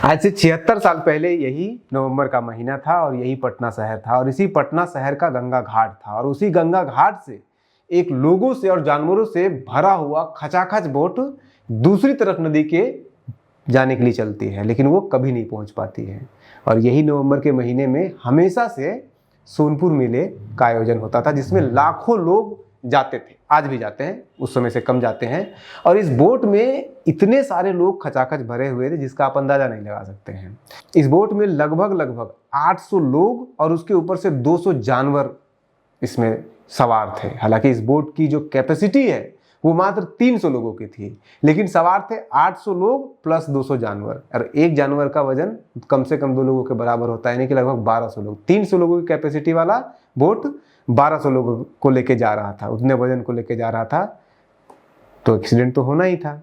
आज से 76 साल पहले यही नवंबर का महीना था और यही पटना शहर था और इसी पटना शहर का गंगा घाट था और उसी गंगा घाट से एक लोगों से और जानवरों से भरा हुआ खचाखच बोट दूसरी तरफ नदी के जाने के लिए चलती है, लेकिन वो कभी नहीं पहुंच पाती है। और यही नवंबर के महीने में हमेशा से सोनपुर मेले का आयोजन होता था, जिसमें लाखों लोग जाते थे, आज भी जाते हैं, उस समय से कम जाते हैं। और इस बोट में इतने सारे लोग खचाखच भरे हुए थे जिसका आप अंदाजा नहीं लगा सकते हैं। इस बोट में लगभग 800 लोग और उसके ऊपर से 200 जानवर इसमें सवार थे। हालांकि इस बोट की जो कैपेसिटी है वो मात्र 300 लोगों की थी, लेकिन सवार थे 800 लोग प्लस 200 जानवर। और एक जानवर का वजन कम से कम 2 लोगों के बराबर होता है, यानी कि लगभग 1200 लोग। 300 लोगों की कैपेसिटी वाला बोट 1200 लोगों को लेके जा रहा था, उतने वजन को लेके जा रहा था, तो एक्सीडेंट तो होना ही था।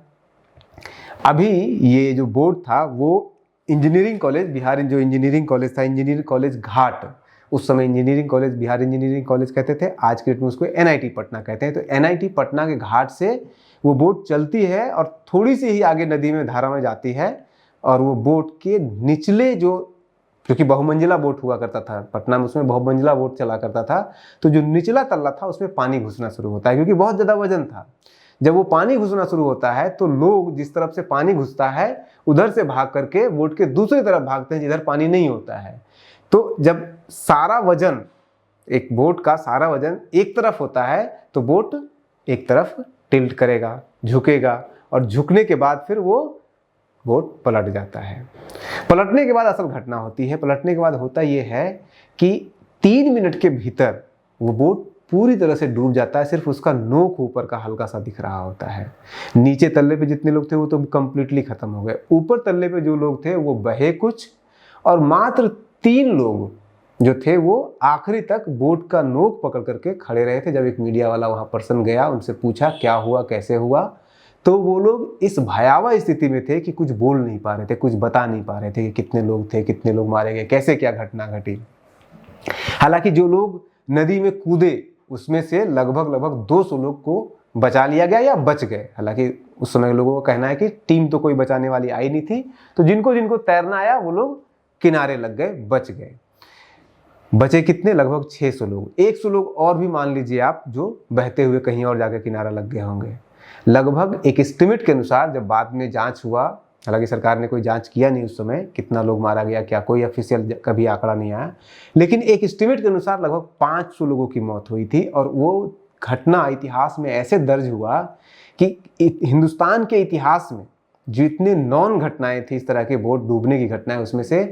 अभी ये जो बोट था वो इंजीनियरिंग कॉलेज, बिहार जो इंजीनियरिंग कॉलेज था, इंजीनियरिंग कॉलेज घाट, उस समय engineering college, Bihar engineering college कहते थे, आज के डेट में उसको एनआईटी पटना कहते हैं। तो एनआईटी पटना के घाट से वो बोट चलती है और थोड़ी सी ही आगे नदी में, धारा में जाती है और वो बोट के निचले जो, क्योंकि बहुमंजिला बोट हुआ करता था पटना में, उसमें बहुमंजिला बोट चला करता था, तो जो निचला तल्ला था उसमें पानी घुसना शुरू होता है, क्योंकि बहुत ज़्यादा वजन था। जब वो पानी घुसना शुरू होता है तो लोग जिस तरफ से पानी घुसता है उधर से भाग करके बोट के दूसरी तरफ भागते हैं जिधर पानी नहीं होता है। तो जब सारा वजन, एक बोट का सारा वजन एक तरफ होता है तो बोट एक तरफ टिल्ट करेगा, झुकेगा, और झुकने के बाद फिर वो बोट पलट जाता है। पलटने के बाद असल घटना होती है। पलटने के बाद होता ये है कि 3 मिनट के भीतर वो बोट पूरी तरह से डूब जाता है, सिर्फ उसका नोक ऊपर का हल्का सा दिख रहा होता है। नीचे तल्ले पे जितने लोग थे वो तो कंप्लीटली खत्म हो गए, ऊपर तल्ले पे जो लोग थे वो बहे कुछ, और मात्र 3 लोग जो थे वो आखिरी तक बोट का नोक पकड़ करके खड़े रहे थे। जब एक मीडिया वाला वहाँ पर्सन गया, उनसे पूछा क्या हुआ, कैसे हुआ, तो वो लोग इस भयावह स्थिति में थे कि कुछ बोल नहीं पा रहे थे, कुछ बता नहीं पा रहे थे कि कितने लोग थे, कितने लोग मारे गए, कैसे क्या घटना घटी। हालांकि जो लोग नदी में कूदे उसमें से लगभग 200 लोग को बचा लिया गया या बच गए। हालांकि उस समय लोगों का कहना है कि टीम तो कोई बचाने वाली आई नहीं थी, तो जिनको जिनको तैरना आया वो लोग किनारे लग गए, बच गए। बचे कितने? लगभग 600 लोग। 100 लोग और भी मान लीजिए आप, जो बहते हुए कहीं और जाकर किनारा लग गए होंगे। लगभग एक एस्टिमेट के अनुसार, जब बाद में जांच हुआ, हालांकि सरकार ने कोई जांच किया नहीं उस समय, कितना लोग मारा गया क्या, कोई ऑफिशियल कभी आंकड़ा नहीं आया, लेकिन एक एस्टिमेट के अनुसार लगभग 500 लोगों की मौत हुई थी। और वो घटना इतिहास में ऐसे दर्ज हुआ कि हिंदुस्तान के इतिहास में जितने नॉन घटनाएं थी इस तरह के बोट डूबने की घटनाएं, उसमें से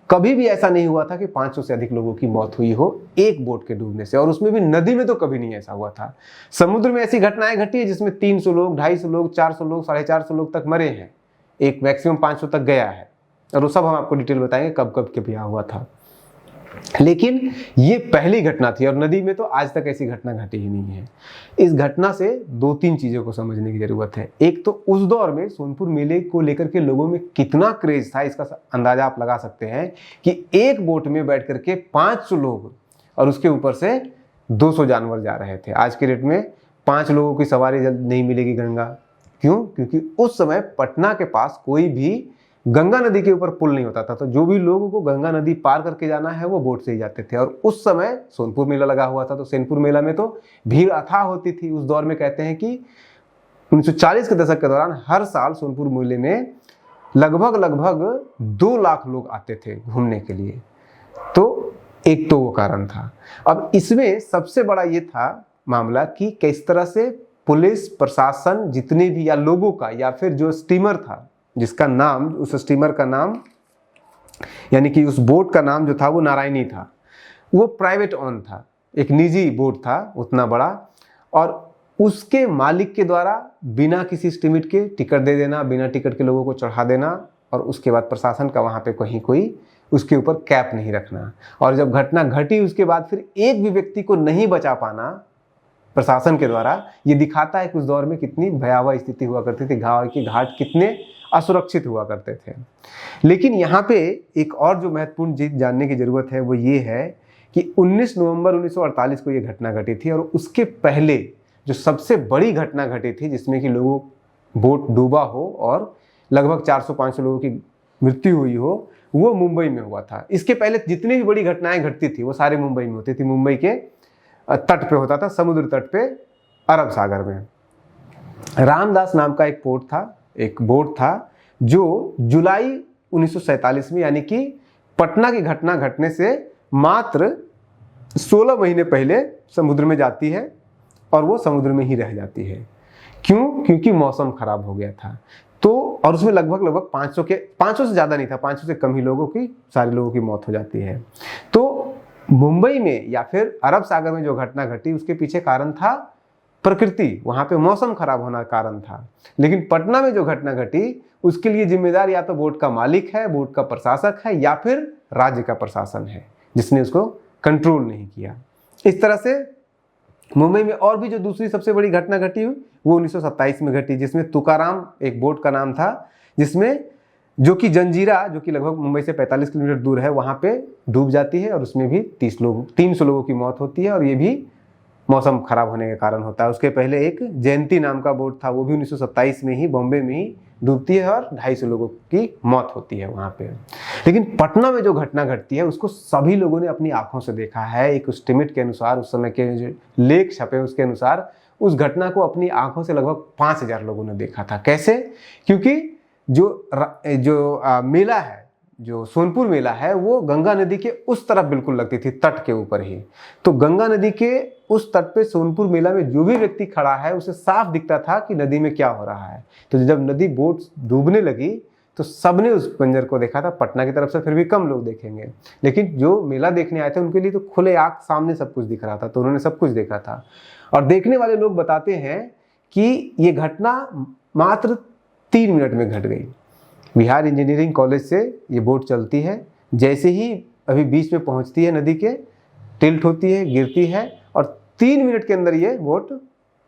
कभी भी ऐसा नहीं हुआ था कि 500 से अधिक लोगों की मौत हुई हो एक बोट के डूबने से। और उसमें भी नदी में तो कभी नहीं ऐसा हुआ था। समुद्र में ऐसी घटनाएं घटी है जिसमें 300 लोग, 250 लोग, 400 लोग, 450 लोग तक मरे हैं, एक मैक्सिमम 500 तक गया है, और वो सब हम आपको डिटेल बताएंगे कब कब के क्या हुआ था। लेकिन ये पहली घटना थी और नदी में तो आज तक ऐसी घटना घटी ही नहीं है। इस घटना से 2-3 चीज़ों को समझने की जरूरत है। एक तो उस दौर में सोनपुर मेले को लेकर के लोगों में कितना क्रेज था, इसका अंदाजा आप लगा सकते हैं कि एक बोट में बैठ करके 500 लोग और उसके ऊपर से 200 जानवर जा रहे थे। आज के डेट में 5 लोगों की सवारी जल्द नहीं मिलेगी गंगा। क्यों? क्योंकि उस समय पटना के पास कोई भी गंगा नदी के ऊपर पुल नहीं होता था, तो जो भी लोगों को गंगा नदी पार करके जाना है वो बोट से ही जाते थे। और उस समय सोनपुर मेला लगा हुआ था, तो सोनपुर मेला में तो भीड़ अथाह होती थी। उस दौर में कहते हैं कि 1940 के दशक के दौरान हर साल सोनपुर मेले में लगभग 2 लाख लोग आते थे घूमने के लिए। तो एक तो वो कारण था। अब इसमें सबसे बड़ा ये था मामला कि किस तरह से पुलिस प्रशासन जितने भी, या लोगों का, या फिर जो स्टीमर था जिसका नाम, उस स्टीमर का नाम, यानी कि उस बोट का नाम जो था वो नारायणी था, वो प्राइवेट ओन था, एक निजी बोट था उतना बड़ा, और उसके मालिक के द्वारा बिना किसी एस्टिमेट के टिकट दे देना, बिना टिकट के लोगों को चढ़ा देना, और उसके बाद प्रशासन का वहाँ पे कहीं कोई उसके ऊपर कैप नहीं रखना। और जब घटना घटी उसके बाद फिर एक भी व्यक्ति को नहीं बचा पाना प्रशासन के द्वारा, ये दिखाता है कि उस दौर में कितनी भयावह स्थिति हुआ करती थी, घाट कितने असुरक्षित हुआ करते थे। लेकिन यहाँ पे एक और जो महत्वपूर्ण चीज जानने की जरूरत है वो ये है कि 19 नवंबर 1948 को ये घटना घटी थी, और उसके पहले जो सबसे बड़ी घटना घटी थी जिसमें कि लोगों बोट डूबा हो और लगभग 400-500 लोगों की मृत्यु हुई हो वो मुंबई में हुआ था। इसके पहले जितनी भी बड़ी घटनाएं घटती थी वो सारी मुंबई में होती थी। मुंबई के तट पे होता था, समुद्र तट पे, अरब सागर में। रामदास नाम का एक बोट था जो जुलाई 1947 में, यानी कि पटना की घटना घटने से मात्र 16 महीने पहले समुद्र में जाती है और वो समुद्र में ही रह जाती है। क्यों? क्योंकि मौसम खराब हो गया था। तो और उसमें लगभग 500 से ज़्यादा नहीं था, 500 से कम ही सारे लोगों की मौत हो जाती है। तो मुंबई में या फिर अरब सागर में जो घटना घटी उसके पीछे कारण था प्रकृति, वहाँ पे मौसम खराब होना कारण था। लेकिन पटना में जो घटना घटी उसके लिए जिम्मेदार या तो बोट का मालिक है, बोट का प्रशासक है, या फिर राज्य का प्रशासन है जिसने उसको कंट्रोल नहीं किया। इस तरह से मुंबई में और भी जो दूसरी सबसे बड़ी घटना घटी वो 1927 में घटी, जिसमें तुकाराम एक बोट का नाम था, जिसमें जो कि जंजीरा, जो कि लगभग मुंबई से 45 किलोमीटर दूर है, वहाँ पे डूब जाती है और उसमें भी 300 लोगों की मौत होती है। और ये भी मौसम खराब होने के कारण होता है। उसके पहले एक जयंती नाम का बोट था, वो भी 1927 में ही बॉम्बे में ही डूबती है और 250 लोगों की मौत होती है वहाँ पे। लेकिन पटना में जो घटना घटती है उसको सभी लोगों ने अपनी आंखों से देखा है। एक एस्टिमेट के अनुसार, उस समय के जो लेख छपे उसके अनुसार, उस घटना को अपनी आंखों से लगभग 5000 लोगों ने देखा था। कैसे? क्योंकि जो मेला है, जो सोनपुर मेला है, वो गंगा नदी के उस तरफ बिल्कुल लगती थी, तट के ऊपर ही। तो गंगा नदी के उस तट पे सोनपुर मेला में जो भी व्यक्ति खड़ा है उसे साफ दिखता था कि नदी में क्या हो रहा है। तो जब नदी बोट डूबने लगी तो सबने उस मंजर को देखा था। पटना की तरफ से फिर भी कम लोग देखेंगे, लेकिन जो मेला देखने आए थे उनके लिए तो खुले आंख सामने सब कुछ दिख रहा था, तो उन्होंने सब कुछ देखा था। और देखने वाले लोग बताते हैं कि ये घटना मात्र 3 मिनट में घट गई। बिहार इंजीनियरिंग कॉलेज से ये बोट चलती है, जैसे ही अभी बीच में पहुंचती है नदी के, टिल्ट होती है, गिरती है और 3 मिनट के अंदर ये बोट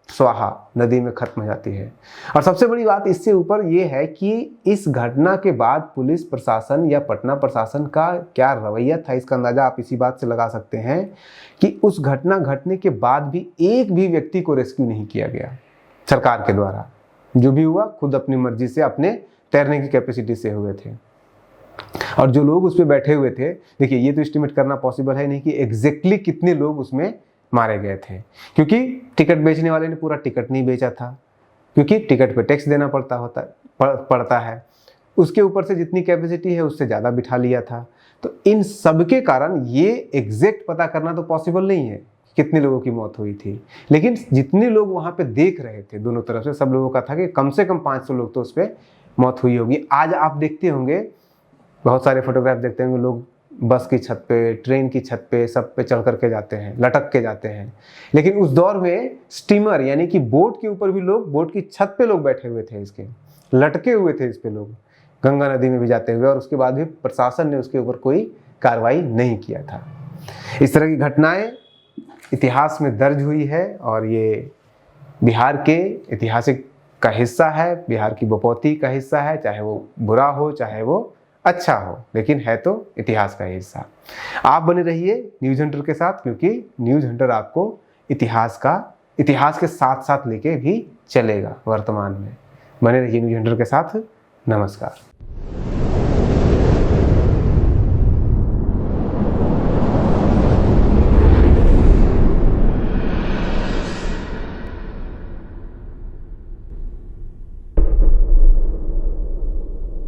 स्वाहा नदी में खत्म हो जाती है। और सबसे बड़ी बात इससे ऊपर ये है कि इस घटना के बाद पुलिस प्रशासन या पटना प्रशासन का क्या रवैया था, इसका अंदाजा आप इसी बात से लगा सकते हैं कि उस घटना घटने के बाद भी एक भी व्यक्ति को रेस्क्यू नहीं किया गया सरकार के द्वारा। जो भी हुआ खुद अपनी मर्जी से, अपने तैरने की कैपेसिटी से हुए थे। और जो लोग उस पर बैठे हुए थे, देखिए ये तो एस्टिमेट करना पॉसिबल है नहीं कि एग्जैक्टली कितने लोग उसमें मारे गए थे, क्योंकि टिकट बेचने वाले ने पूरा टिकट नहीं बेचा था, क्योंकि टिकट पे टैक्स देना पड़ता है। उसके ऊपर से जितनी कैपेसिटी है उससे ज़्यादा बिठा लिया था। तो इन सब के कारण ये एग्जैक्ट पता करना तो पॉसिबल नहीं है कितने लोगों की मौत हुई थी। लेकिन जितने लोग वहाँ पे देख रहे थे, दोनों तरफ से सब लोगों का था कि कम से कम 500 लोग तो उस पर मौत हुई होगी। आज आप देखते होंगे, बहुत सारे फोटोग्राफ देखते होंगे, लोग बस की छत पे, ट्रेन की छत पे, सब पे चढ़ करके जाते हैं, लटक के जाते हैं। लेकिन उस दौर में स्टीमर यानी कि बोट के ऊपर भी लोग, बोट की छत पे लोग बैठे हुए थे, इसके लटके हुए थे इस पे लोग, गंगा नदी में भी जाते हुए, और उसके बाद भी प्रशासन ने उसके ऊपर कोई कार्रवाई नहीं किया था। इस तरह की घटनाएं इतिहास में दर्ज हुई है और ये बिहार के ऐतिहासिक का हिस्सा है, बिहार की बपौती का हिस्सा है, चाहे वो बुरा हो चाहे वो अच्छा हो, लेकिन है तो इतिहास का हिस्सा। आप बने रहिए न्यूज़ हंटर के साथ, क्योंकि न्यूज़ हंटर आपको इतिहास के साथ साथ लेके भी चलेगा वर्तमान में। बने रहिए न्यूज़ हंटर के साथ। नमस्कार।